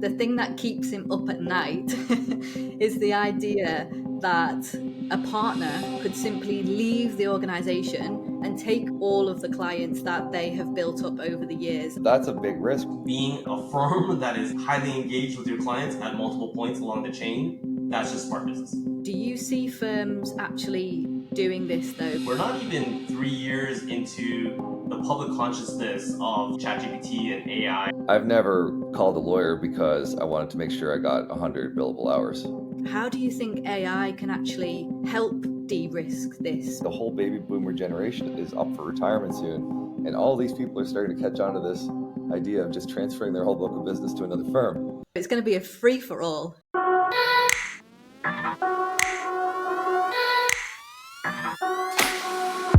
The thing that keeps him up at night is the idea that a partner could simply leave the organization and take all of the clients that they have built up over the years. That's a big risk. Being a firm that is highly engaged with your clients at multiple points along the chain, that's just smart business. Do you see firms actually doing this though? We're not even 3 years into the public consciousness of ChatGPT and AI. I've never called a lawyer because I wanted to make sure I got 100 billable hours. How do you think AI can actually help de-risk this? The whole baby boomer generation is up for retirement soon, and all these people are starting to catch on to this idea of just transferring their whole book of business to another firm. It's going to be a free-for-all.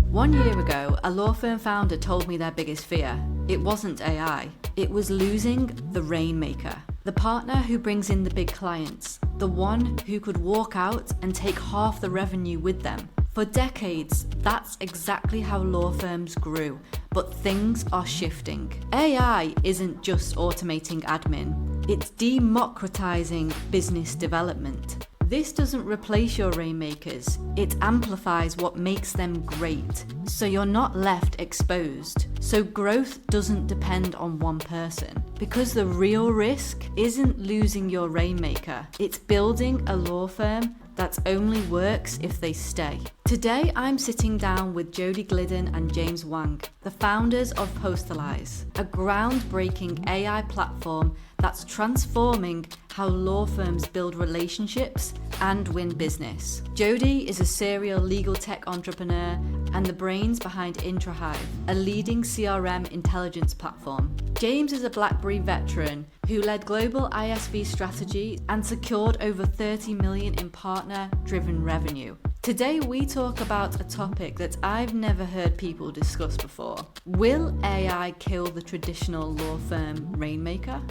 One year ago, a law firm founder told me their biggest fear. It wasn't AI. It was losing the Rainmaker. The partner who brings in the big clients. The one who could walk out and take half the revenue with them. For decades, that's exactly how law firms grew. But things are shifting. AI isn't just automating admin. It's democratizing business development. This doesn't replace your Rainmakers, it amplifies what makes them great, so you're not left exposed. So growth doesn't depend on one person, because the real risk isn't losing your Rainmaker, it's building a law firm that only works if they stay. Today I'm sitting down with Jody Glidden and James Wang, the founders of Postilize, a groundbreaking AI platform that's transforming how law firms build relationships and win business. Jody is a serial legal tech entrepreneur and the brains behind Introhive, a leading CRM intelligence platform. James is a BlackBerry veteran who led global ISV strategy and secured over 30 million in partner-driven revenue. Today we talk about a topic that I've never heard people discuss before. Will AI kill the traditional law firm Rainmaker?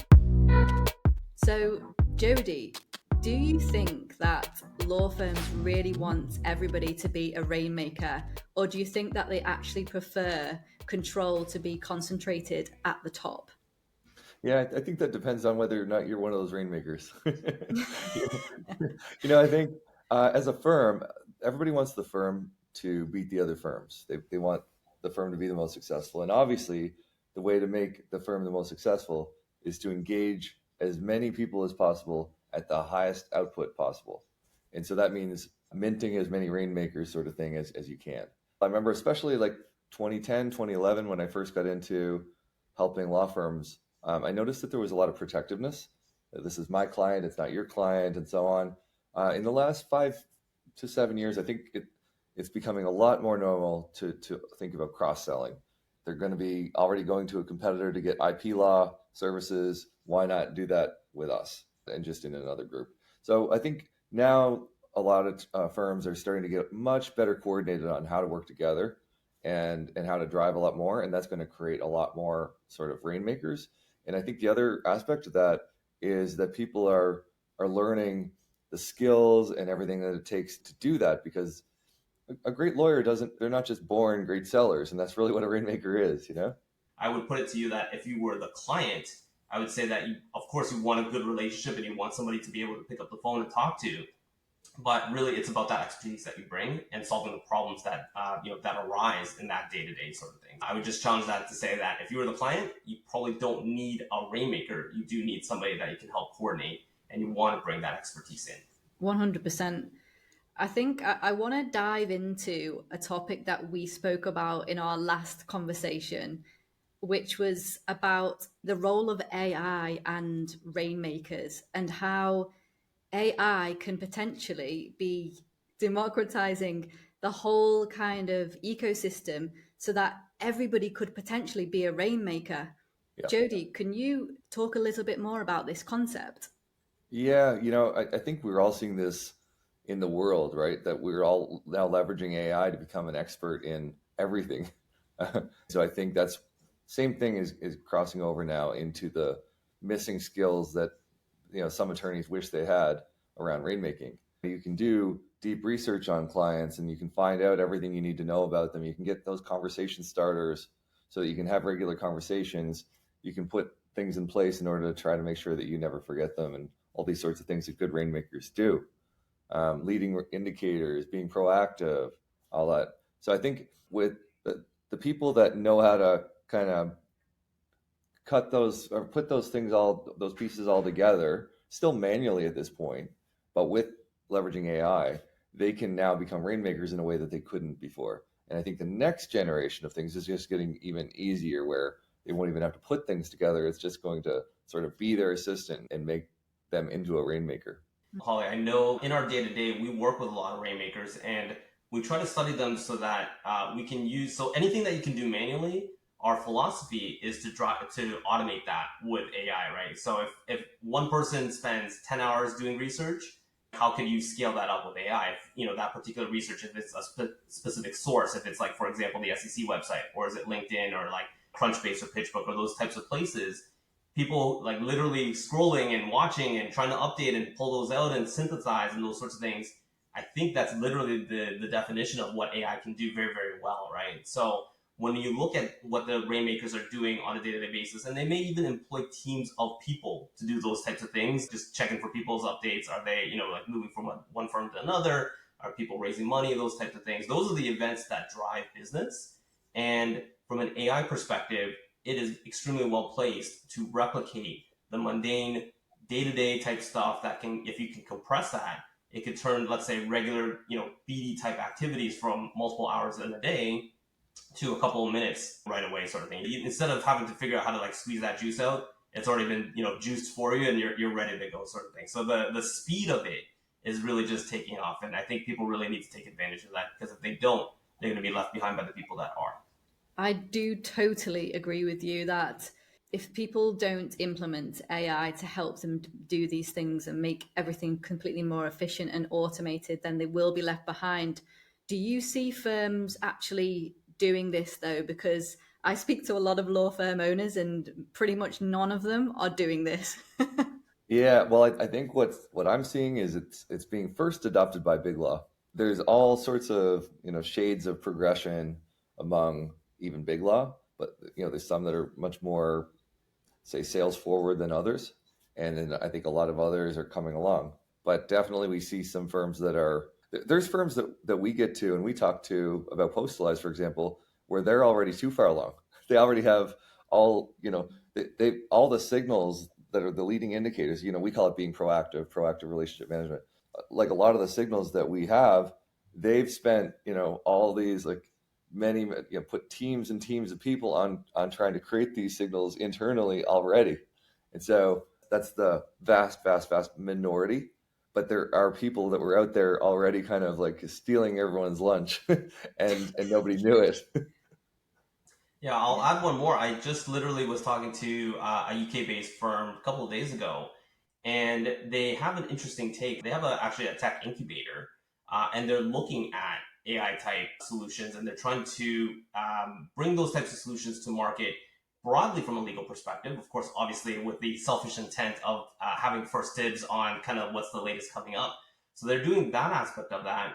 So, Jody, do you think that law firms really want everybody to be a Rainmaker, or do you think that they actually prefer control to be concentrated at the top? Yeah, I think that depends on whether or not you're one of those Rainmakers. I think as a firm, everybody wants the firm to beat the other firms. They want the firm to be the most successful. And obviously, the way to make the firm the most successful is to engage as many people as possible at the highest output possible. And so that means minting as many Rainmakers sort of thing as you can. I remember especially like 2010, 2011, when I first got into helping law firms, I noticed that there was a lot of protectiveness. This is my client, it's not your client, and so on. In the last 5 to 7 years, I think it's becoming a lot more normal to think about cross-selling. They're going to be already going to a competitor to get IP law services. Why not do that with us and just in another group? So I think now a lot of firms are starting to get much better coordinated on how to work together and how to drive a lot more. And that's going to create a lot more sort of Rainmakers. And I think the other aspect of that is that people are learning the skills and everything that it takes to do that, because a great lawyer they're not just born great sellers. And that's really what a Rainmaker is, I would put it to you that if you were the client, I would say that of course you want a good relationship and you want somebody to be able to pick up the phone and talk to, but really it's about that expertise that you bring and solving the problems that that arise in that day-to-day sort of thing. I would just challenge that to say that if you were the client, you probably don't need a Rainmaker. You do need somebody that you can help coordinate, and you want to bring that expertise in. 100%. I think I want to dive into a topic that we spoke about in our last conversation, which was about the role of AI and Rainmakers and how AI can potentially be democratizing the whole kind of ecosystem so that everybody could potentially be a Rainmaker. Yeah. Jody, can you talk a little bit more about this concept? Yeah, I think we're all seeing this in the world, right? That we're all now leveraging AI to become an expert in everything. So I think that's same thing is crossing over now into the missing skills that some attorneys wish they had around rainmaking. You can do deep research on clients and you can find out everything you need to know about them. You can get those conversation starters so that you can have regular conversations. You can put things in place in order to try to make sure that you never forget them, and all these sorts of things that good rainmakers do. Leading indicators, being proactive, all that. So I think with the people that know how to kind of cut those or put those pieces all together, still manually at this point, but with leveraging AI, they can now become rainmakers in a way that they couldn't before. And I think the next generation of things is just getting even easier, where they won't even have to put things together. It's just going to sort of be their assistant and make them into a rainmaker. Holly, I know in our day-to-day, we work with a lot of rainmakers, and we try to study them so that we can use, so anything that you can do manually, our philosophy is to automate that with AI, right? So if one person spends 10 hours doing research, how can you scale that up with AI? If, that particular research, if it's a specific source, if it's like, for example, the SEC website, or is it LinkedIn or like Crunchbase or PitchBook or those types of places, people like literally scrolling and watching and trying to update and pull those out and synthesize and those sorts of things. I think that's literally the definition of what AI can do very, very well, right? So when you look at what the rainmakers are doing on a day-to-day basis, and they may even employ teams of people to do those types of things, just checking for people's updates. Are they, like moving from one firm to another? Are people raising money? Those types of things. Those are the events that drive business. And from an AI perspective, it is extremely well placed to replicate the mundane day-to-day type stuff that can, if you can compress that, it could turn, let's say, regular, BD type activities from multiple hours in a day to a couple of minutes right away, sort of thing. Instead of having to figure out how to like squeeze that juice out, it's already been, juiced for you and you're ready to go, sort of thing. So the speed of it is really just taking off. And I think people really need to take advantage of that, because if they don't, they're going to be left behind by the people that are. I do totally agree with you that if people don't implement AI to help them do these things and make everything completely more efficient and automated, then they will be left behind. Do you see firms actually doing this though? Because I speak to a lot of law firm owners and pretty much none of them are doing this. Yeah, well, I think what I'm seeing is it's being first adopted by big law. There's all sorts of shades of progression among even big law, but there's some that are much more, say, sales forward than others, and then I think a lot of others are coming along. But definitely, we see some firms there's firms that we get to and we talk to about Postilize, for example, where they're already too far along. They already have all they all the signals that are the leading indicators. We call it being proactive relationship management. Like a lot of the signals that we have, they've spent all these like many put teams and teams of people on trying to create these signals internally already. And so that's the vast minority, but there are people that were out there already kind of like stealing everyone's lunch and nobody knew it. Yeah, I'll add one more. I just literally was talking to a UK-based firm a couple of days ago, and they have an interesting take. They have actually a tech incubator, and they're looking at AI type solutions, and they're trying to bring those types of solutions to market broadly from a legal perspective. Of course, obviously with the selfish intent of having first dibs on kind of what's the latest coming up. So they're doing that aspect of that.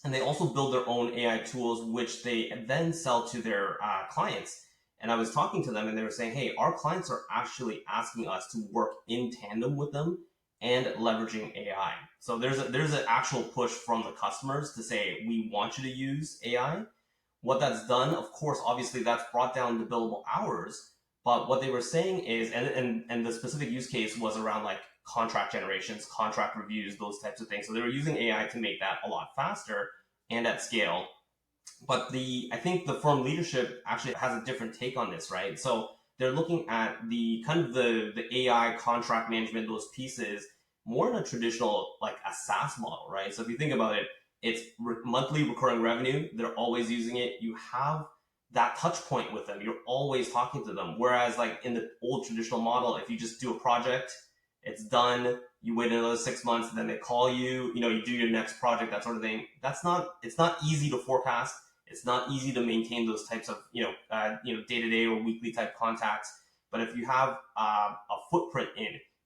And they also build their own AI tools, which they then sell to their clients. And I was talking to them and they were saying, hey, our clients are actually asking us to work in tandem with them and leveraging AI. So there's an actual push from the customers to say, we want you to use AI. What that's done, of course, obviously that's brought down the billable hours. But what they were saying is, and the specific use case was around like contract generations, contract reviews, those types of things. So they were using AI to make that a lot faster and at scale. But I think the firm leadership actually has a different take on this, right? So they're looking at the kind of the AI contract management, those pieces, more in a traditional, like a SaaS model, right? So if you think about it, it's monthly recurring revenue. They're always using it. You have that touch point with them. You're always talking to them. Whereas like in the old traditional model, if you just do a project, it's done, you wait another 6 months, and then they call you, you do your next project, that sort of thing. It's not easy to forecast. It's not easy to maintain those types of, day-to-day or weekly type contacts. But if you have a footprint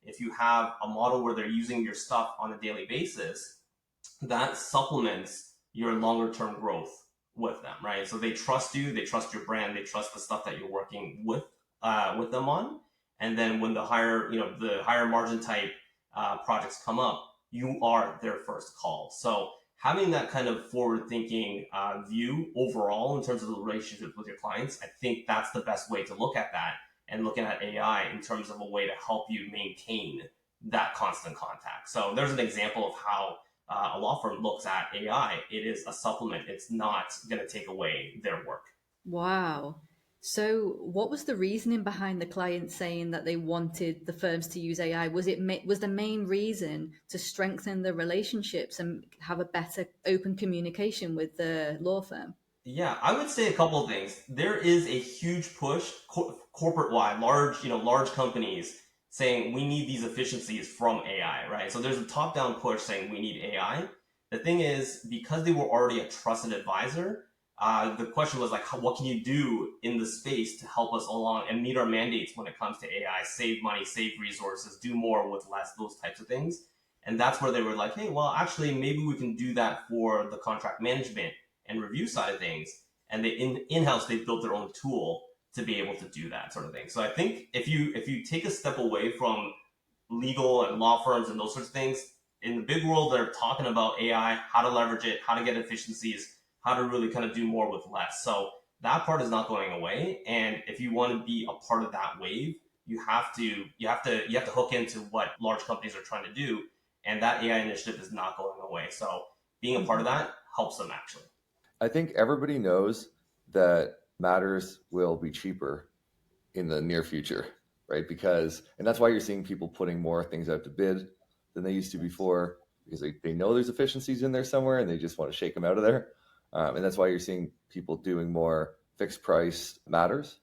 if you have a model where they're using your stuff on a daily basis, that supplements your longer term growth with them, right? So they trust you, they trust your brand, they trust the stuff that you're working with them on. And then when the higher margin type projects come up, you are their first call. So having that kind of forward thinking view overall in terms of the relationship with your clients, I think that's the best way to look at that, and looking at AI in terms of a way to help you maintain that constant contact. So there's an example of how a law firm looks at AI. It is a supplement. It's not going to take away their work. Wow. So, what was the reasoning behind the client saying that they wanted the firms to use AI? Was the main reason to strengthen the relationships and have a better open communication with the law firm? Yeah, I would say a couple of things. There is a huge push corporate wide, large companies saying we need these efficiencies from AI, right? So there's a top down push saying we need AI. The thing is, because they were already a trusted advisor, the question was like, what can you do in the space to help us along and meet our mandates when it comes to AI, save money, save resources, do more with less, those types of things. And that's where they were like, hey, well, actually, maybe we can do that for the contract management and review side of things. And they in-house, they built their own tool to be able to do that sort of thing. So I think if you take a step away from legal and law firms and those sorts of things, in the big world, they're talking about AI, how to leverage it, how to get efficiencies, how to really kind of do more with less. So that part is not going away. And if you want to be a part of that wave, you have to hook into what large companies are trying to do. And that AI initiative is not going away. So being a part of that helps them actually. I think everybody knows that matters will be cheaper in the near future, right? And that's why you're seeing people putting more things out to bid than they used to before, because they know there's efficiencies in there somewhere and they just want to shake them out of there. And that's why you're seeing people doing more fixed price matters.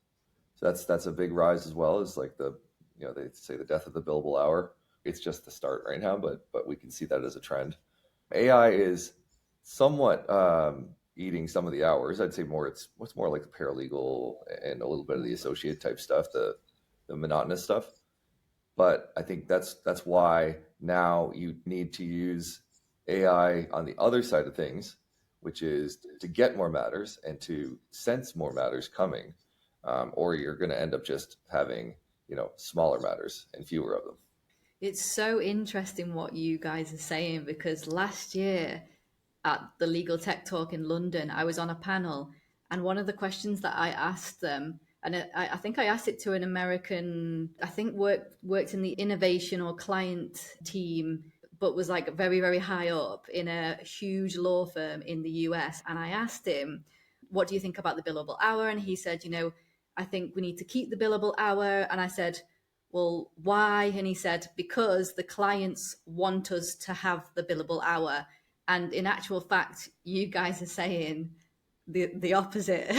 So that's a big rise as well. As like they say the death of the billable hour. It's just the start right now, but we can see that as a trend. AI is somewhat eating some of the hours. I'd say it's more like the paralegal and a little bit of the associate type stuff, the monotonous stuff. But I think that's why now you need to use AI on the other side of things, which is to get more matters and to sense more matters coming, or you're going to end up just having smaller matters and fewer of them. It's so interesting what you guys are saying, because last year at the Legal Tech Talk in London, I was on a panel, and one of the questions that I asked them, and I think I asked it to an American, I think worked in the innovation or client team, but was like very, very high up in a huge law firm in the US. And I asked him, what do you think about the billable hour? And he said, I think we need to keep the billable hour. And I said, well, why? And he said, because the clients want us to have the billable hour. And in actual fact, you guys are saying the opposite.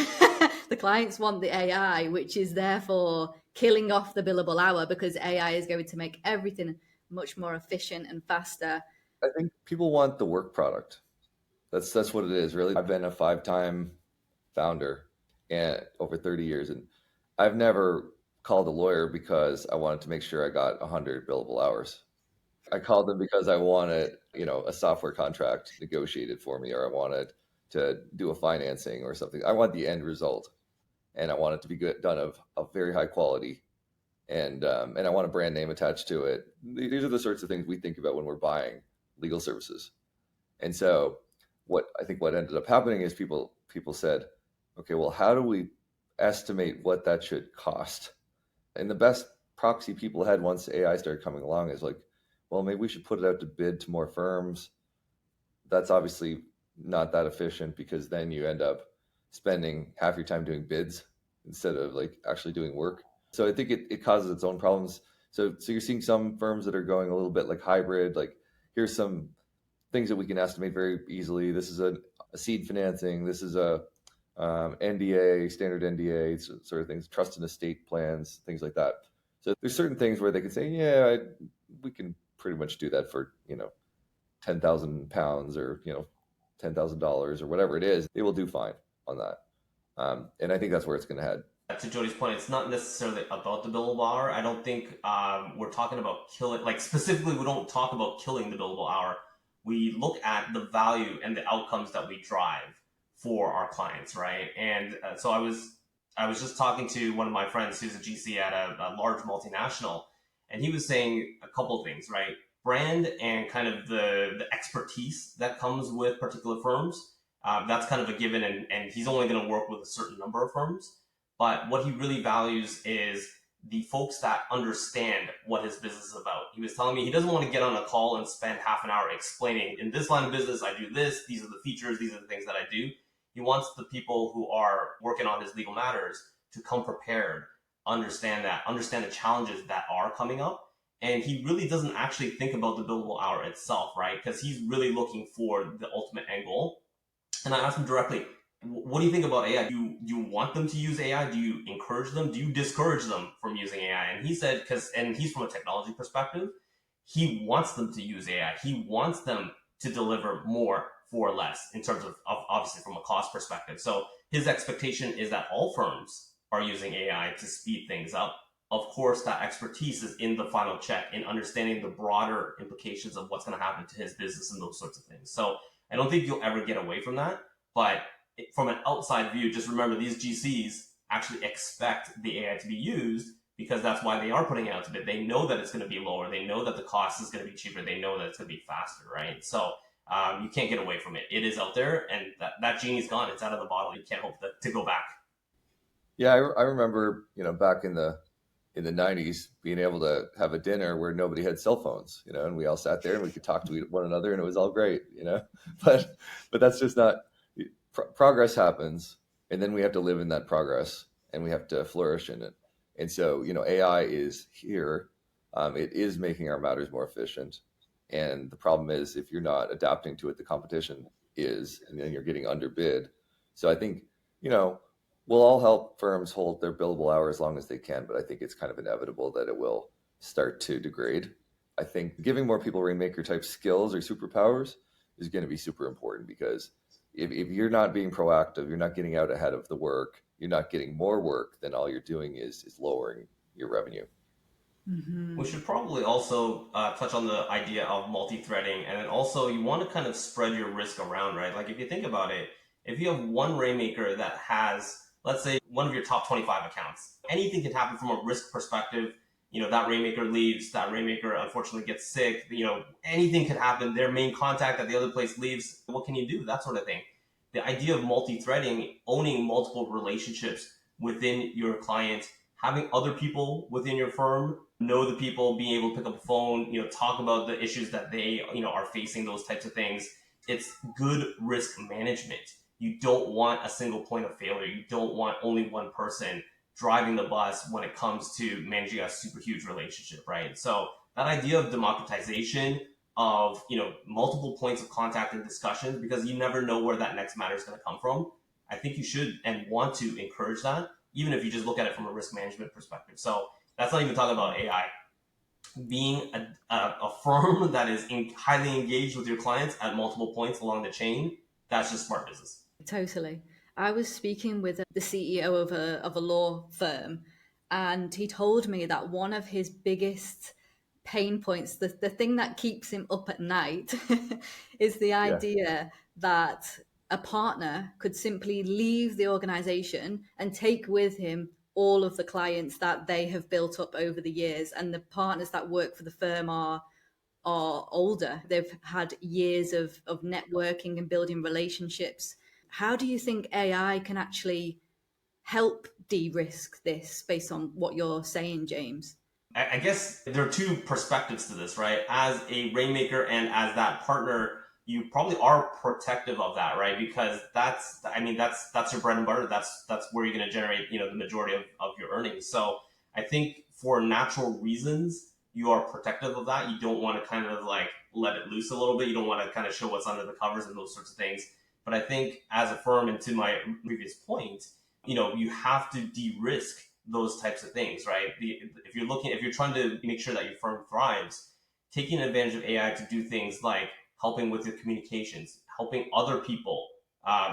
The clients want the AI, which is therefore killing off the billable hour, because AI is going to make everything much more efficient and faster. I think people want the work product. That's what it is, really. I've been a 5-time founder and over 30 years, and I've never called a lawyer because I wanted to make sure I got 100 billable hours. I called them because I wanted, a software contract negotiated for me, or I wanted to do a financing or something. I want the end result, and I want it to be done of very high quality, and I want a brand name attached to it. These are the sorts of things we think about when we're buying legal services. And so, what ended up happening is people said, okay, well, how do we estimate what that should cost? And the best proxy people had once AI started coming along is like, well, maybe we should put it out to bid to more firms. That's obviously not that efficient, because then you end up spending half your time doing bids instead of like actually doing work. So I think it causes its own problems. So you're seeing some firms that are going a little bit like hybrid, like here's some things that we can estimate very easily. This is a seed financing. This is a NDA, standard NDA sort of things, trust and estate plans, things like that. So there's certain things where they can say, yeah, we can pretty much do that for, £10,000 or, $10,000 or whatever it is. They will do fine on that. And I think that's where it's going to head. To Jody's point, it's not necessarily about the billable hour. I don't think we're talking about killing, like specifically, we don't talk about killing the billable hour. We look at the value and the outcomes that we drive for our clients, right? And so I was I was just talking to one of my friends who's a GC at a large multinational, and he was saying a couple of things, right? Brand and kind of the expertise that comes with particular firms. That's kind of a given, and he's only going to work with a certain number of firms. But what he really values is the folks that understand what his business is about. He was telling me he doesn't want to get on a call and spend half an hour explaining, in this line of business, I do this, these are the features, these are the things that I do. He wants the people who are working on his legal matters to come prepared, understand the challenges that are coming up. And he really doesn't actually think about the billable hour itself, right? Because he's really looking for the ultimate end goal. And I asked him directly, what do you think about AI? Do you want them to use AI? Do you encourage them? Do you discourage them from using AI? And he said, and he's from a technology perspective, he wants them to use AI. He wants them to deliver more for less in terms of obviously from a cost perspective. So his expectation is that all firms are using AI to speed things up. Of course, that expertise is in the final check in understanding the broader implications of what's going to happen to his business and those sorts of things. So I don't think you'll ever get away from that. But from an outside view, just remember these GCs actually expect the AI to be used because that's why they are putting it out to bid. They know that it's going to be lower. They know that the cost is going to be cheaper. They know that it's going to be faster, right? So you can't get away from it. It is out there, and that genie's gone. It's out of the bottle. You can't hope to go back. Yeah, I remember, back in the 90s being able to have a dinner where nobody had cell phones, and we all sat there and we could talk to one another and it was all great, but that's just not progress happens, and then we have to live in that progress and we have to flourish in it. And so, AI is here. It is making our matters more efficient. And the problem is if you're not adapting to it, the competition is, and then you're getting underbid. So I think, we'll all help firms hold their billable hour as long as they can, but I think it's kind of inevitable that it will start to degrade. I think giving more people Rainmaker type skills or superpowers is going to be super important, because if you're not being proactive, you're not getting out ahead of the work, you're not getting more work, then all you're doing is lowering your revenue. Mm-hmm. We should probably also touch on the idea of multi-threading, and then also you want to kind of spread your risk around, right? Like if you think about it, if you have one Rainmaker that has, let's say, one of your top 25 accounts, anything can happen from a risk perspective. That Rainmaker leaves, that Rainmaker unfortunately gets sick, anything could happen. Their main contact at the other place leaves. What can you do? That sort of thing. The idea of multi-threading, owning multiple relationships within your client, having other people within your firm know the people, being able to pick up the phone, talk about the issues that they, are facing, those types of things. It's good risk management. You don't want a single point of failure. You don't want only one person driving the bus when it comes to managing a super huge relationship, right? So that idea of democratization of, multiple points of contact and discussions, because you never know where that next matter is going to come from. I think you should and want to encourage that, even if you just look at it from a risk management perspective. So that's not even talking about AI. Being a firm that is highly engaged with your clients at multiple points along the chain, that's just smart business. Totally. I was speaking with the CEO of a law firm, and he told me that one of his biggest pain points, the thing that keeps him up at night, is the idea that a partner could simply leave the organization and take with him all of the clients that they have built up over the years. And the partners that work for the firm are older. They've had years of networking and building relationships. How do you think AI can actually help de-risk this based on what you're saying, James? I guess there are two perspectives to this, right? As a Rainmaker and as that partner, you probably are protective of that, right? Because that's your bread and butter. That's where you're going to generate, the majority of your earnings. So I think for natural reasons, you are protective of that. You don't want to kind of like let it loose a little bit. You don't want to kind of show what's under the covers and those sorts of things. But I think as a firm, and to my previous point, you have to de-risk those types of things, right? If you're trying to make sure that your firm thrives, taking advantage of AI to do things like helping with your communications, helping other people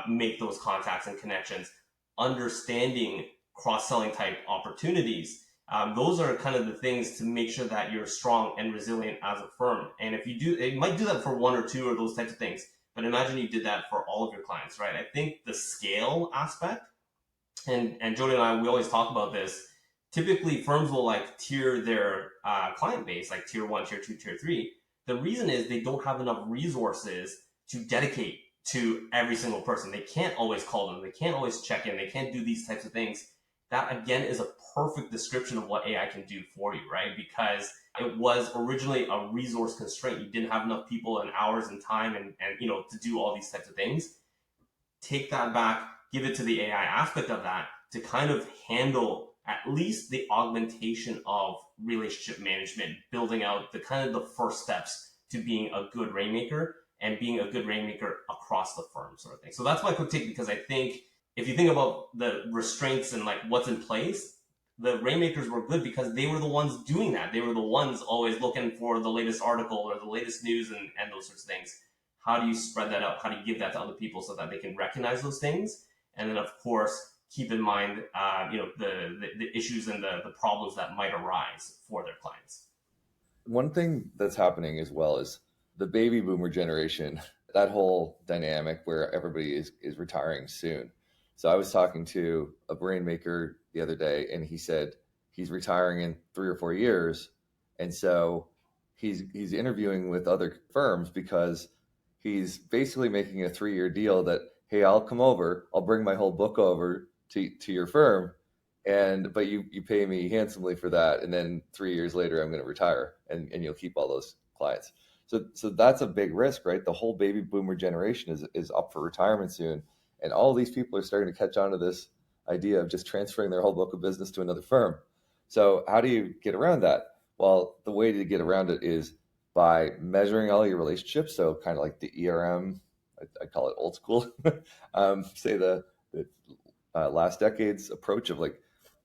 make those contacts and connections, understanding cross-selling type opportunities. Those are kind of the things to make sure that you're strong and resilient as a firm. And if you do, it might do that for one or two or those types of things, but imagine you did that for all of your clients, right? I think the scale aspect and Jody and I, we always talk about this. Typically, firms will like tier their client base, like tier one, tier two, tier three. The reason is they don't have enough resources to dedicate to every single person. They can't always call them. They can't always check in. They can't do these types of things. That again is a perfect description of what AI can do for you, right? Because it was originally a resource constraint. You didn't have enough people and hours and time and to do all these types of things. Take that back, give it to the AI aspect of that to kind of handle at least the augmentation of relationship management, building out the kind of the first steps to being a good rainmaker and being a good rainmaker across the firm sort of thing. So that's my quick take, because I think if you think about the restraints and like what's in place, the rainmakers were good because they were the ones doing that. They were the ones always looking for the latest article or the latest news and those sorts of things. How do you spread that out? How do you give that to other people so that they can recognize those things? And then, of course, keep in mind, the issues and the problems that might arise for their clients. One thing that's happening as well is the baby boomer generation, that whole dynamic where everybody is retiring soon. So I was talking to a Rainmaker the other day, and he said he's retiring in 3 or 4 years. And so he's interviewing with other firms because he's basically making a 3-year deal that, hey, I'll come over, I'll bring my whole book over to your firm, but you pay me handsomely for that, and then 3 years later I'm going to retire, and you'll keep all those clients. So that's a big risk, right? The whole baby boomer generation is up for retirement soon, and all these people are starting to catch on to this idea of just transferring their whole book of business to another firm. So how do you get around that? Well, the way to get around it is by measuring all your relationships. So kind of like the ERM, I call it old school, say the last decade's approach of like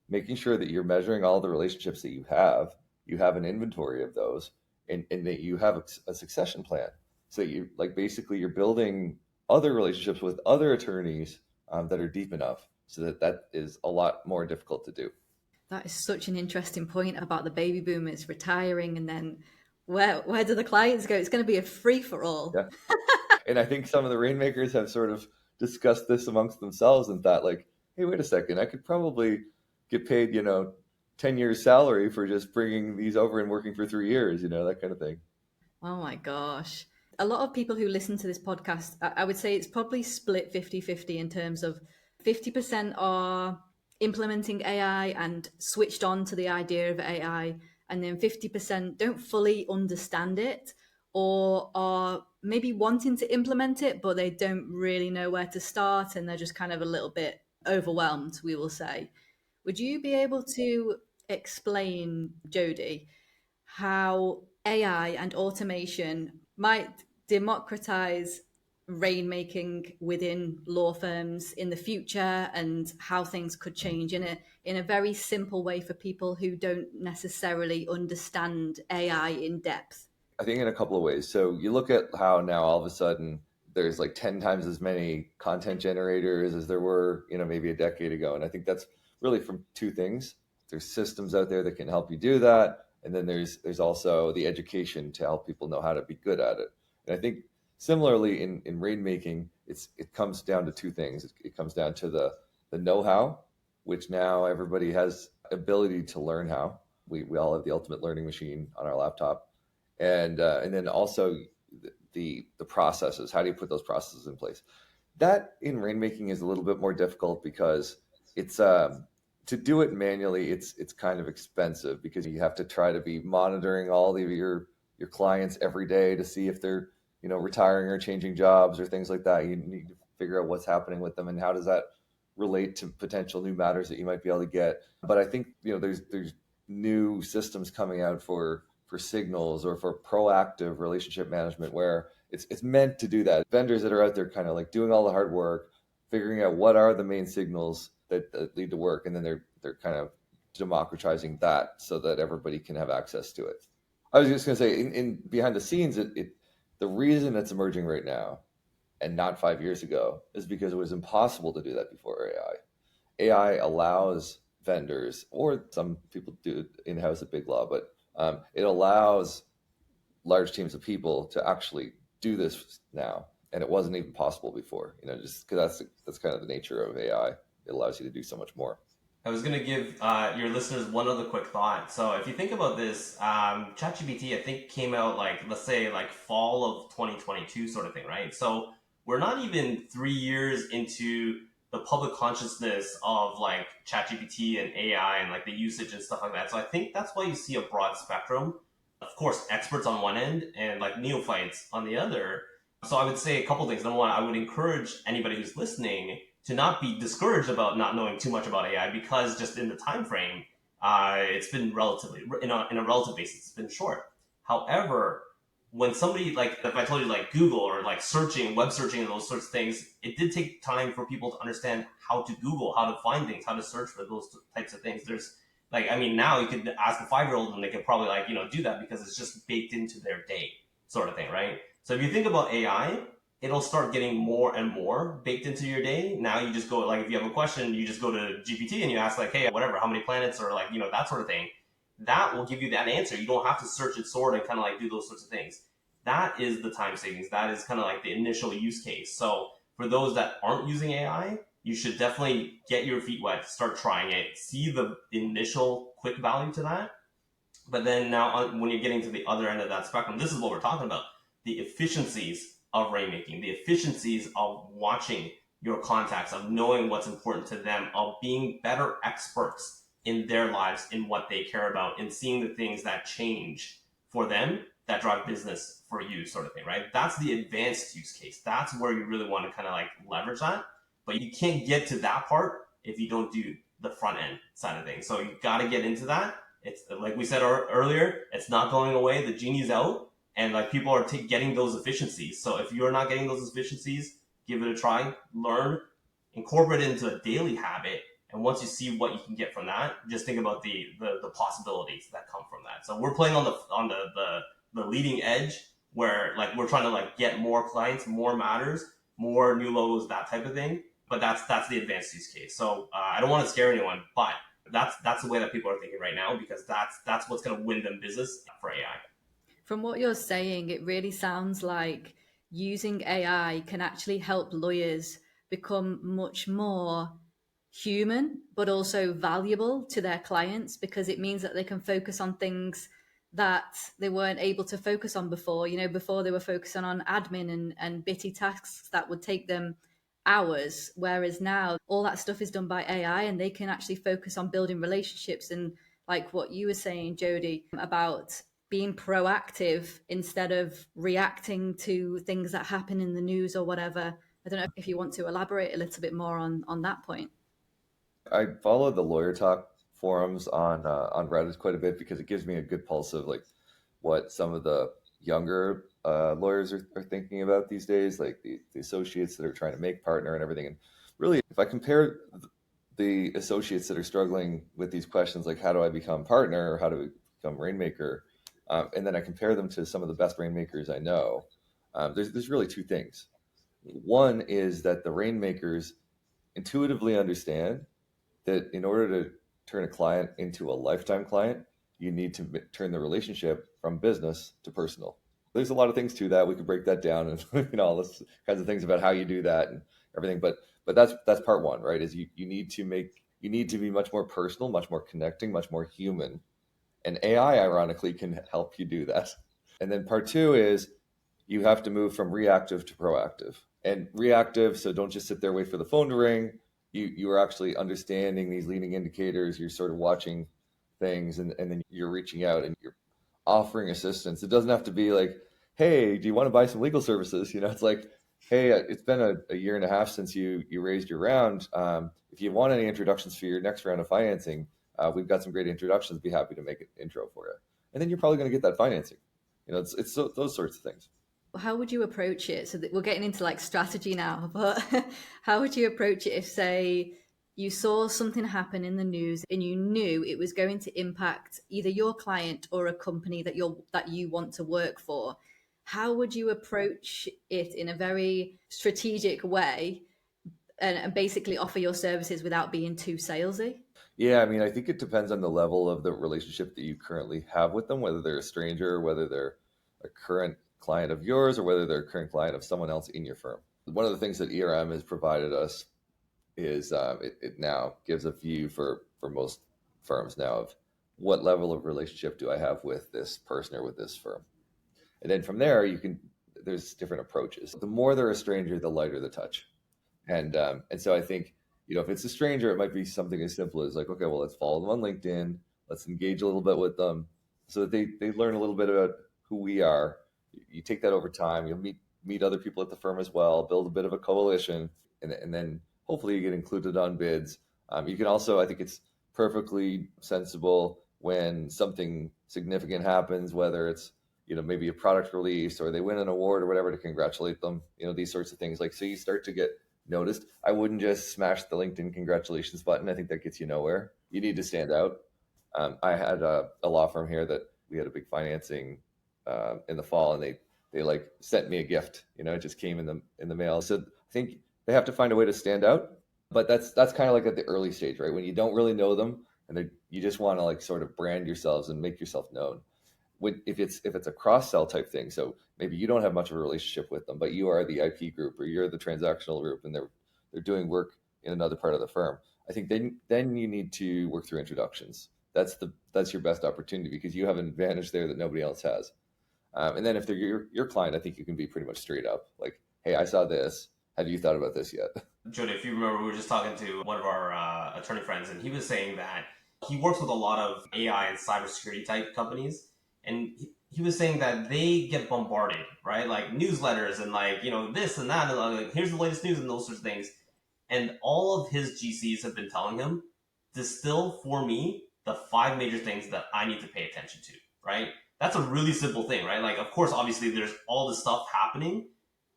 making sure that you're measuring all the relationships that you have an inventory of those, and that you have a succession plan. So you like basically you're building other relationships with other attorneys that are deep enough so that is a lot more difficult to do. That is such an interesting point about the baby boomers retiring, and then where do the clients go? It's going to be a free for all. Yeah. And I think some of the Rainmakers have sort of discussed this amongst themselves and thought like, hey, wait a second, I could probably get paid, 10 years salary for just bringing these over and working for 3 years, that kind of thing. Oh my gosh. A lot of people who listen to this podcast, I would say it's probably split 50-50 in terms of 50% are implementing AI and switched on to the idea of AI, and then 50% don't fully understand it or are maybe wanting to implement it, but they don't really know where to start and they're just kind of a little bit overwhelmed, we will say. Would you be able to explain, Jody, how AI and automation might democratize rainmaking within law firms in the future, and how things could change in a very simple way for people who don't necessarily understand AI in depth? I think in a couple of ways. So you look at how now all of a sudden there's like 10 times as many content generators as there were, maybe a decade ago. And I think that's really from two things. There's systems out there that can help you do that. And then there's also the education to help people know how to be good at it. And I think similarly in rainmaking, it comes down to two things. It comes down to the know-how, which now everybody has ability to learn how. We all have the ultimate learning machine on our laptop. And then also the processes. How do you put those processes in place? That in rainmaking is a little bit more difficult because it's to do it manually. It's kind of expensive because you have to try to be monitoring all of your clients every day to see if they're retiring or changing jobs or things like that. You need to figure out what's happening with them and how does that relate to potential new matters that you might be able to get. But I think there's new systems coming out for signals or for proactive relationship management where it's meant to do that. Vendors that are out there kind of like doing all the hard work, figuring out what are the main signals that lead to work, and then they're kind of democratizing that so that everybody can have access to it. I was just going to say, in behind the scenes, the reason it's emerging right now and not 5 years ago is because it was impossible to do that before AI. AI allows vendors, or some people do it in-house at Big Law, but it allows large teams of people to actually do this now, and it wasn't even possible before. Just because that's kind of the nature of AI. it allows you to do so much more. I was going to give your listeners one other quick thought. So if you think about this, ChatGPT, I think came out let's say fall of 2022 sort of thing, right? So we're not even 3 years into the public consciousness of ChatGPT and AI and the usage and stuff like that. So I think that's why you see a broad spectrum. Of course, experts on one end and neophytes on the other. So I would say a couple things. Number one, I would encourage anybody who's listening to not be discouraged about not knowing too much about AI, because just in the time frame, it's been relatively, in a relative basis, it's been short. However, when somebody if I told you Google or searching, web searching and those sorts of things, it did take time for people to understand how to Google, how to find things, how to search for those types of things. There's now you could ask a 5-year-old and they could probably do that because it's just baked into their day sort of thing, right? So if you think about AI, it'll start getting more and more baked into your day. Now you just go, if you have a question, you just go to GPT and you ask hey, whatever, how many planets, or that sort of thing. That will give you that answer. You don't have to search and sort and kind of do those sorts of things. That is the time savings. That is kind of the initial use case. So for those that aren't using AI, you should definitely get your feet wet, start trying it, see the initial quick value to that. But then now when you're getting to the other end of that spectrum, this is what we're talking about. The efficiencies of rainmaking, the efficiencies of watching your contacts, of knowing what's important to them, of being better experts in their lives, in what they care about, and seeing the things that change for them that drive business for you sort of thing, right? That's the advanced use case. That's where you really want to kind of leverage that. But you can't get to that part if you don't do the front end side of things. So you got to get into that. It's like we said earlier, it's not going away. The genie's out. And people are getting those efficiencies. So if you're not getting those efficiencies, give it a try, learn, incorporate it into a daily habit. And once you see what you can get from that, just think about the possibilities that come from that. So we're playing on the leading edge, where we're trying to get more clients, more matters, more new logos, that type of thing. But that's the advanced use case. So I don't want to scare anyone, but that's the way that people are thinking right now, because that's what's going to win them business for AI. From what you're saying, it really sounds like using AI can actually help lawyers become much more human, but also valuable to their clients, because it means that they can focus on things that they weren't able to focus on before. Before they were focusing on admin and bitty tasks that would take them hours, whereas now all that stuff is done by AI, and they can actually focus on building relationships. And what you were saying, Jody, about being proactive instead of reacting to things that happen in the news or whatever. I don't know if you want to elaborate a little bit more on that point. I follow the Lawyer Talk forums on Reddit quite a bit, because it gives me a good pulse of what some of the younger lawyers are thinking about these days, the associates that are trying to make partner and everything. And really, if I compare the associates that are struggling with these questions, how do I become partner, or how do I become Rainmaker, and then I compare them to some of the best Rainmakers I know, there's really two things. One is that the Rainmakers intuitively understand that in order to turn a client into a lifetime client, you need to turn the relationship from business to personal. There's a lot of things to that. We could break that down and all this kinds of things about how you do that and everything. But that's part one, right? Is you need to be much more personal, much more connecting, much more human. And AI, ironically, can help you do that. And then part two is you have to move from reactive to proactive. And reactive, so don't just sit there, wait for the phone to ring. You are actually understanding these leading indicators. You're sort of watching things, and then you're reaching out and you're offering assistance. It doesn't have to be hey, do you want to buy some legal services? It's hey, it's been a year and a half since you raised your round. If you want any introductions for your next round of financing, we've got some great introductions. Be happy to make an intro for you. And then you're probably going to get that financing. It's those sorts of things. How would you approach it? So that we're getting into strategy now, but how would you approach it if, say, you saw something happen in the news and you knew it was going to impact either your client or a company that you want to work for? How would you approach it in a very strategic way and basically offer your services without being too salesy? Yeah, I mean, I think it depends on the level of the relationship that you currently have with them, whether they're a stranger, whether they're a current client of yours, or whether they're a current client of someone else in your firm. One of the things that ERM has provided us is it now gives a view for most firms now of what level of relationship do I have with this person or with this firm. And then from there, there's different approaches. The more they're a stranger, the lighter the touch. And so I think, if it's a stranger, it might be something as simple as like, okay, well, let's follow them on LinkedIn. Let's engage a little bit with them so that they learn a little bit about who we are. You take that over time. You'll meet other people at the firm as well, build a bit of a coalition, and then hopefully you get included on bids. You can also, I think it's perfectly sensible when something significant happens, whether it's maybe a product release or they win an award or whatever, to congratulate them, these sorts of things. Like, so you start to get noticed. I wouldn't just smash the LinkedIn congratulations button. I think that gets you nowhere. You need to stand out. I had a law firm here that we had a big financing in the fall, and they like sent me a gift. It just came in the mail. So I think they have to find a way to stand out. But that's kind of like at the early stage, right? When you don't really know them, and you just want to like sort of brand yourselves and make yourself known. If it's a cross-sell type thing, so maybe you don't have much of a relationship with them, but you are the IP group or you're the transactional group, and they're doing work in another part of the firm. I think then you need to work through introductions. That's your best opportunity, because you have an advantage there that nobody else has. And then if they're your client, I think you can be pretty much straight up, like, hey, I saw this. Have you thought about this yet? Jody, if you remember, we were just talking to one of our attorney friends, and he was saying that he works with a lot of AI and cybersecurity type companies. And he was saying that they get bombarded, right? Like newsletters and like, this and that, and like, here's the latest news and those sorts of things. And all of his GCs have been telling him, distill for me the 5 major things that I need to pay attention to, right? That's a really simple thing, right? Like, of course, obviously there's all this stuff happening.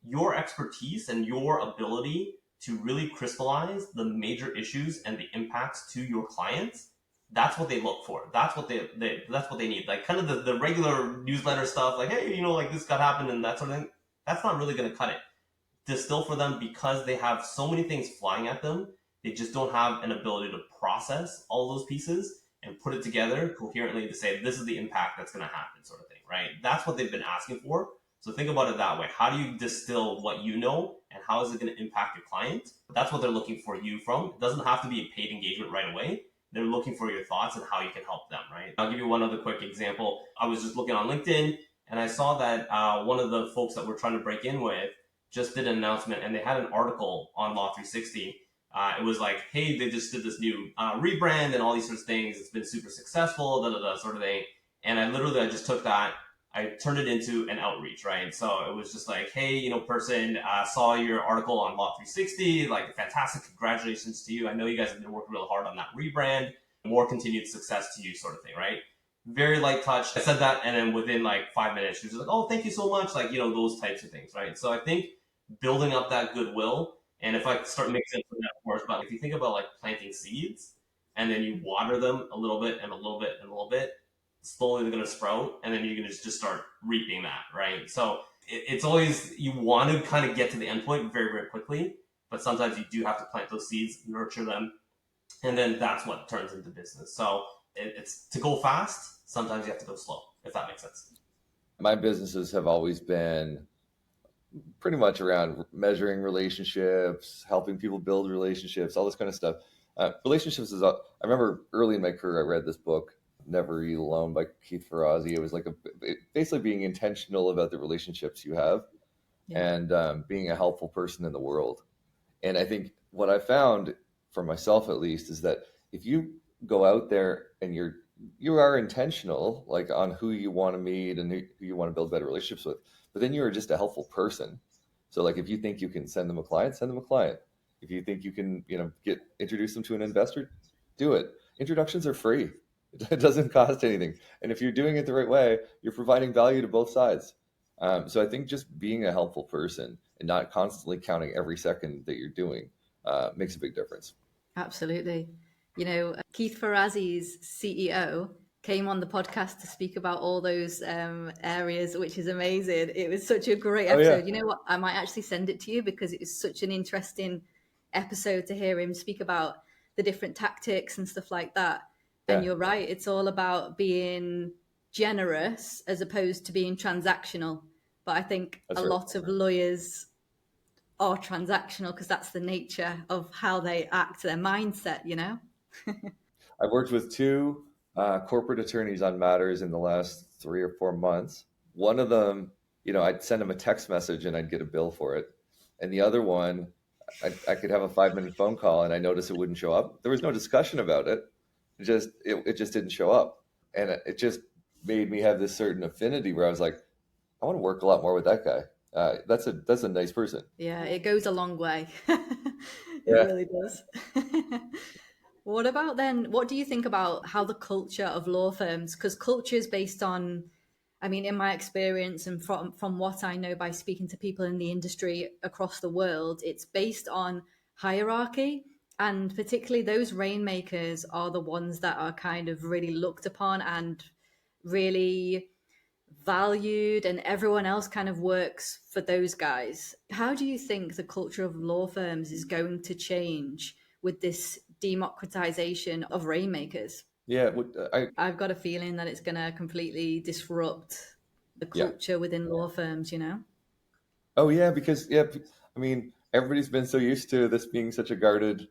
Your expertise and your ability to really crystallize the major issues and the impacts to your clients, that's what they look for. That's what that's what they need. Like kind of the regular newsletter stuff, like, hey, like this got happened and that sort of thing. That's not really going to cut it. Distill for them, because they have so many things flying at them. They just don't have an ability to process all those pieces and put it together coherently to say, this is the impact that's going to happen, sort of thing, right? That's what they've been asking for. So think about it that way. How do you distill what you know, and how is it going to impact your client? That's what they're looking for you from. It doesn't have to be a paid engagement right away. They're looking for your thoughts and how you can help them, right? I'll give you one other quick example. I was just looking on LinkedIn, and I saw that one of the folks that we're trying to break in with just did an announcement, and they had an article on Law 360. It was like, hey, they just did this new rebrand and all these sorts of things. It's been super successful, sort of thing. And I just took that, I turned it into an outreach, right? So it was just like, hey, person, saw your article on Law 360, like fantastic, congratulations to you. I know you guys have been working really hard on that rebrand. More continued success to you, sort of thing, right? Very light touch. I said that, and then within like 5 minutes, she was like, oh, thank you so much. Like, those types of things, right? So I think building up that goodwill, and if I start mixing some metaphors, but if you think about like planting seeds, and then you water them a little bit and a little bit and a little bit, slowly they're going to sprout, and then you're going to just start reaping that, right? So it's always, you want to kind of get to the end point very, very quickly, but sometimes you do have to plant those seeds, nurture them, and then that's what turns into business. So it's to go fast, sometimes you have to go slow, if that makes sense. My businesses have always been pretty much around measuring relationships, helping people build relationships, all this kind of stuff. Relationships I remember early in my career, I read this book, Never Eat Alone by Keith Ferrazzi. It was like basically being intentional about the relationships you have, and being a helpful person in the world. And I think what I found for myself, at least, is that if you go out there and you are intentional, like on who you want to meet and who you want to build better relationships with, but then you are just a helpful person. So like, if you think you can send them a client, send them a client. If you think you can, introduce them to an investor, do it. Introductions are free. It doesn't cost anything. And if you're doing it the right way, you're providing value to both sides. So I think just being a helpful person and not constantly counting every second that you're doing makes a big difference. Absolutely. Keith Ferrazzi's CEO came on the podcast to speak about all those areas, which is amazing. It was such a great episode. Oh, yeah. You know what? I might actually send it to you, because it was such an interesting episode to hear him speak about the different tactics and stuff like that. Yeah. And you're right. It's all about being generous as opposed to being transactional. But I think a lot of lawyers are transactional because that's the nature of how they act, their mindset, you know? I've worked with two corporate attorneys on matters in the last 3 or 4 months. One of them, I'd send him a text message and I'd get a bill for it. And the other one, I could have a 5-minute phone call and I noticed it wouldn't show up. There was no discussion about it. It just didn't show up. And it just made me have this certain affinity where I was like, I want to work a lot more with that guy. That's a nice person. Yeah, it goes a long way. It Yeah. really does. What about then? What do you think about how the culture of law firms? Because culture is based on, I mean, in my experience and from what I know by speaking to people in the industry across the world, it's based on hierarchy. And particularly those rainmakers are the ones that are kind of really looked upon and really valued, and everyone else kind of works for those guys. How do you think the culture of law firms is going to change with this democratization of rainmakers? Yeah. I've got a feeling that it's going to completely disrupt the Yeah. culture within law firms, you know? Oh, yeah. Because, yeah, I mean, everybody's been so used to this being such a guarded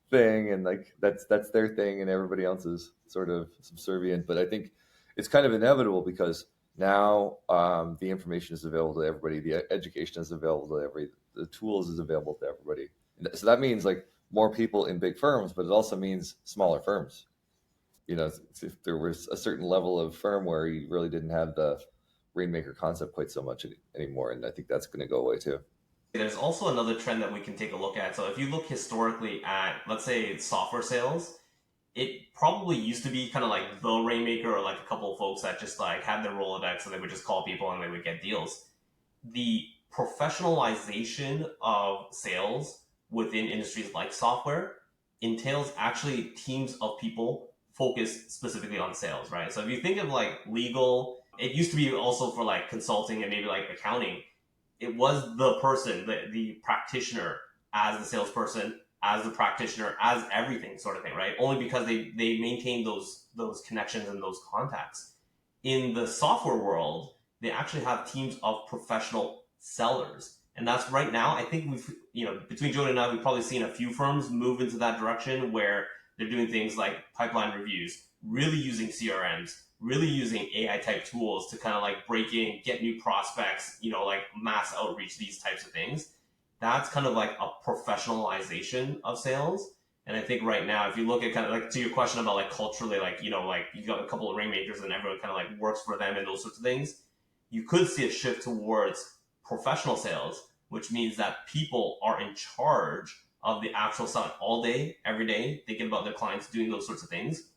thing, and like that's their thing, and everybody else is sort of subservient. But I think it's kind of inevitable because now the information is available to everybody, the education is available to everybody, the tools is available to everybody. So that means like more people in big firms, but it also means smaller firms. If there was a certain level of firm where you really didn't have the Rainmaker concept quite so much anymore, and I think that's going to go away too. There's also another trend that we can take a look at. So if you look historically at, let's say, software sales, it probably used to be kind of like the Rainmaker or like a couple of folks that just like had their Rolodex and they would just call people and they would get deals. The professionalization of sales within industries like software entails actually teams of people focused specifically on sales, right? So if you think of like legal, it used to be also for like consulting and maybe like accounting. It was the person, the practitioner as the salesperson, as the practitioner, as everything sort of thing, right? Only because they maintain those connections and those contacts. In the software world, they actually have teams of professional sellers. And that's right now, I think between Jody and I, we've probably seen a few firms move into that direction where they're doing things like pipeline reviews, really using CRMs, really using AI type tools to kind of like break in, get new prospects, like mass outreach, these types of things. That's kind of like a professionalization of sales. And I think right now, if you look at kind of like to your question about like culturally, like, like you've got a couple of rainmakers and everyone kind of like works for them and those sorts of things, you could see a shift towards professional sales, which means that people are in charge of the actual selling all day, every day, thinking about their clients, doing those sorts of things.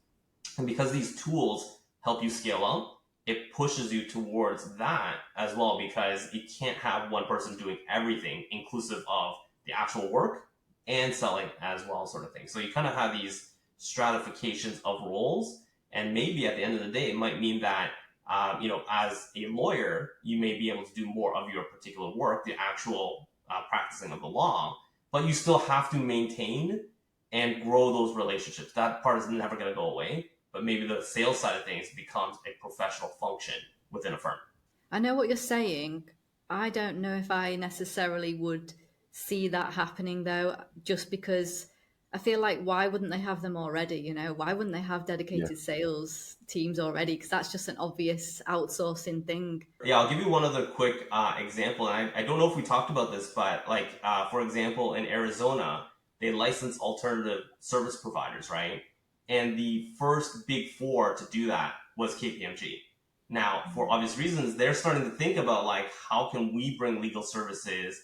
And because these tools help you scale up, it pushes you towards that as well, because you can't have one person doing everything, inclusive of the actual work and selling as well, sort of thing. So you kind of have these stratifications of roles. And maybe at the end of the day, it might mean that, as a lawyer, you may be able to do more of your particular work, the actual practicing of the law, but you still have to maintain and grow those relationships. That part is never going to go away. But maybe the sales side of things becomes a professional function within a firm. I know what you're saying. I don't know if I necessarily would see that happening though, just because I feel like why wouldn't they have them already? Why wouldn't they have dedicated sales teams already? Because that's just an obvious outsourcing thing. Yeah, I'll give you one other quick example. And I don't know if we talked about this, but like, for example, in Arizona, they license alternative service providers, right? And the first big four to do that was KPMG. Now, for obvious reasons, they're starting to think about like, how can we bring legal services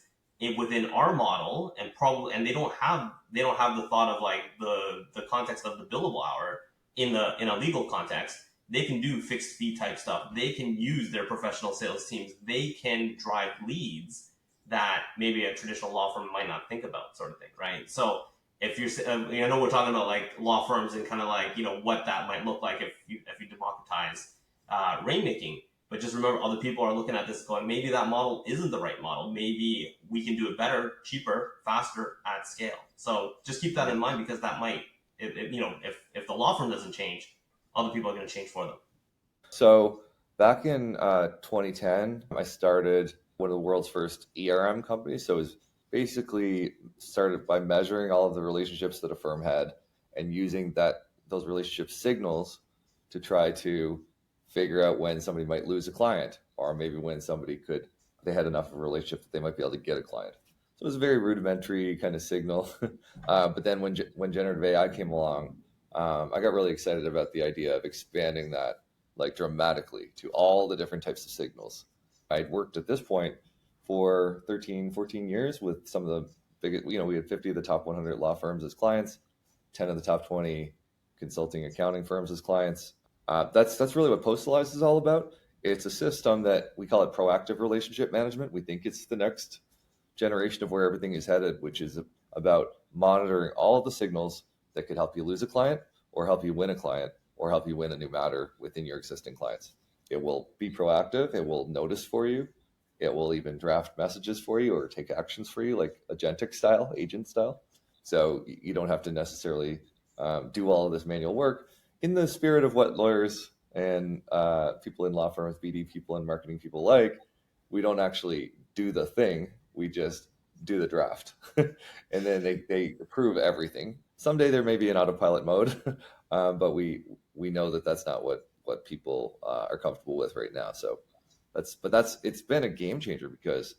within our model, and they don't have the thought of like the context of the billable hour in a legal context. They can do fixed fee type stuff. They can use their professional sales teams. They can drive leads that maybe a traditional law firm might not think about, sort of thing, right? So if you're, I know we're talking about like law firms and kind of like, what that might look like if you democratize rainmaking. But just remember, other people are looking at this going, maybe that model isn't the right model. Maybe we can do it better, cheaper, faster at scale. So just keep that in mind, because that might, if the law firm doesn't change, other people are going to change for them. So back in 2010, I started one of the world's first ERM companies. So it was basically started by measuring all of the relationships that a firm had and using those relationship signals to try to figure out when somebody might lose a client, or maybe when they had enough of a relationship that they might be able to get a client. So it was a very rudimentary kind of signal. But then when generative AI came along, I got really excited about the idea of expanding that like dramatically to all the different types of signals. I'd worked at this point for 13, 14 years with some of the biggest, we had 50 of the top 100 law firms as clients, 10 of the top 20 consulting accounting firms as clients. That's really what Postilize is all about. It's a system that we call it proactive relationship management. We think it's the next generation of where everything is headed, which is about monitoring all of the signals that could help you lose a client or help you win a client or help you win a new matter within your existing clients. It will be proactive. It will notice for you. It will even draft messages for you or take actions for you, like agent style. So you don't have to necessarily do all of this manual work. In the spirit of what lawyers and people in law firms, BD people and marketing people we don't actually do the thing. We just do the draft. And then they approve everything. Someday there may be an autopilot mode, but we know that that's not what people are comfortable with right now. So it's been a game changer because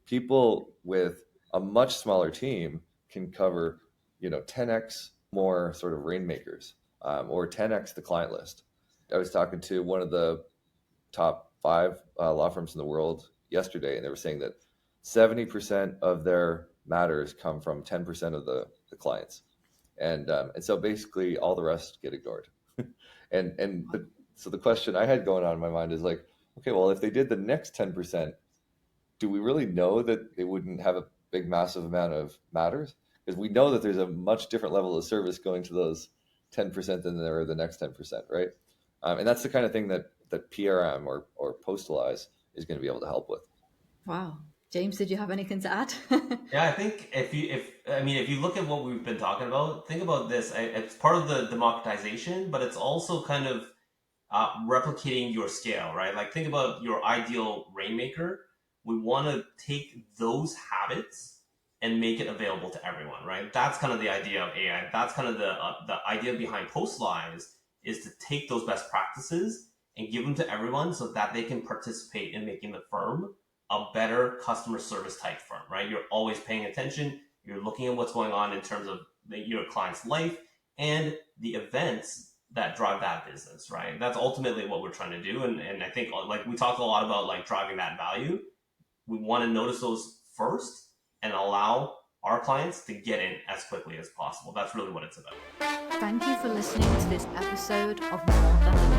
people with a much smaller team can cover 10x more sort of Rainmakers or 10x the client list. I was talking to one of the top 5 law firms in the world yesterday, and they were saying that 70% of their matters come from 10% of the clients, and so basically all the rest get ignored. So the question I had going on in my mind is like, okay, well, if they did the next 10%, do we really know that they wouldn't have a big, massive amount of matters? Because we know that there's a much different level of service going to those 10% than there are the next 10%, right? And that's the kind of thing that PRM or Postilize is going to be able to help with. Wow. James, did you have anything to add? Yeah, I think if you look at what we've been talking about, think about this. It's part of the democratization, but it's also kind of replicating your scale, right? Like think about your ideal Rainmaker. We want to take those habits and make it available to everyone, right? That's kind of the idea of AI. That's kind of the idea behind Postilize is to take those best practices and give them to everyone so that they can participate in making the firm a better customer service type firm, right? You're always paying attention. You're looking at what's going on in terms of your client's life and the events that drive that business, right? That's ultimately what we're trying to do. And I think like we talked a lot about like driving that value. We want to notice those first and allow our clients to get in as quickly as possible. That's really what it's about. Thank you for listening to this episode of More Than a